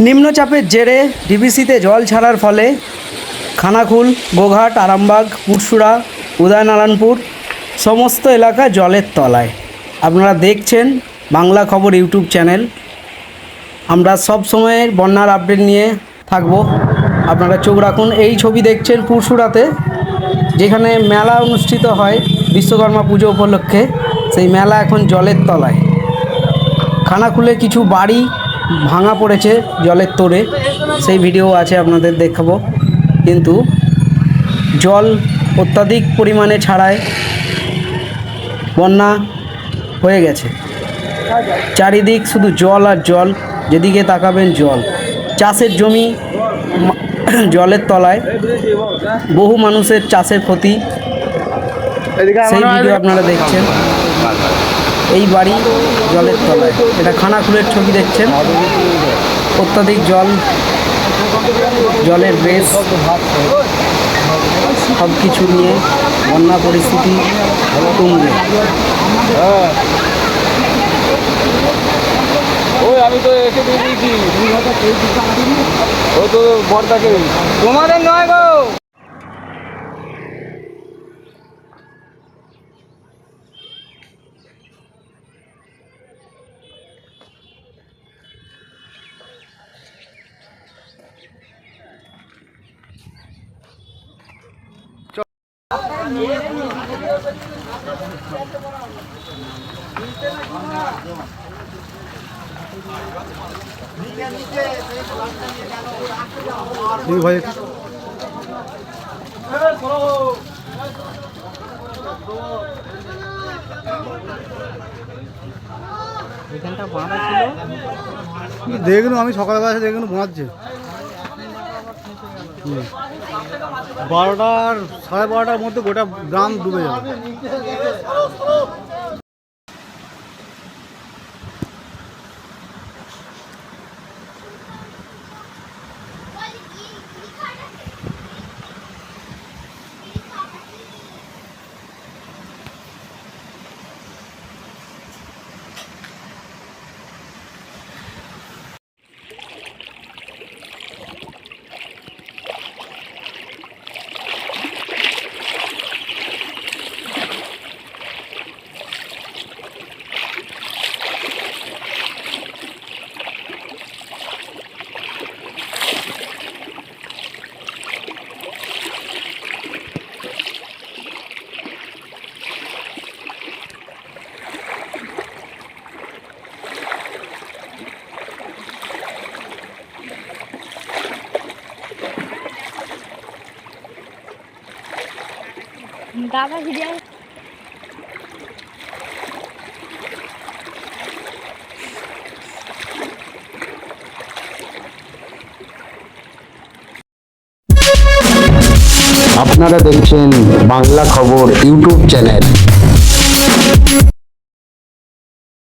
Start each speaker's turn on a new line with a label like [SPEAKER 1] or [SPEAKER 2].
[SPEAKER 1] নিম্নচাপের জেরে ডিবিসিতে জল ছাড়ার ফলে খানাকুল, গোঘাট, আরামবাগ, পুরসুরা, উদয়নারায়ণপুর সমস্ত এলাকা জলের তলায়। আপনারা দেখছেন বাংলা খবর ইউটিউব চ্যানেল। আমরা সব সময় বন্যার আপডেট নিয়ে থাকব, আপনারা চোখ রাখুন। এই ছবি দেখছেন পুরসুরাতে, যেখানে মেলা অনুষ্ঠিত হয় বিশ্বকর্মা পুজো উপলক্ষে। সেই মেলা এখন জলের তলায়। খানাকুলে কিছু বাড়ি ভাঙা পড়েছে জলের তোড়ে, সেই ভিডিও আছে আপনাদের দেখাবো। কিন্তু জল অত্যাধিক পরিমাণে ছাড়ায় বন্যা হয়ে গেছে। চারিদিক শুধু জল আর জল, যেদিকে তাকাবেন জল। চাষের জমি জলের তলায়, বহু মানুষের চাষের ক্ষতি, সেই ভিডিও আপনারা দেখছেন। এই বাড়ি জলের তলায়, এটা খানাকুলের ছবি দেখছেন। অত্যাধিক জল, জলের বেশ, সব কিছু নিয়ে বন্যা পরিস্থিতি তুঙ্গে।
[SPEAKER 2] আমি তো এসে দিয়ে দিয়েছি, ও তো বর্দাকে, তোমাদের নয় গো।
[SPEAKER 3] ভাই দেখুন, আমি সকালবেলা এসে দেখুন বাঁধছে 12টার 12:30টার মধ্যে গোটা গ্রাম ডুবে যাবে।
[SPEAKER 4] দাদা ভিডিও
[SPEAKER 5] আপনারা দেখছেন বাংলা খবর ইউটিউব চ্যানেল।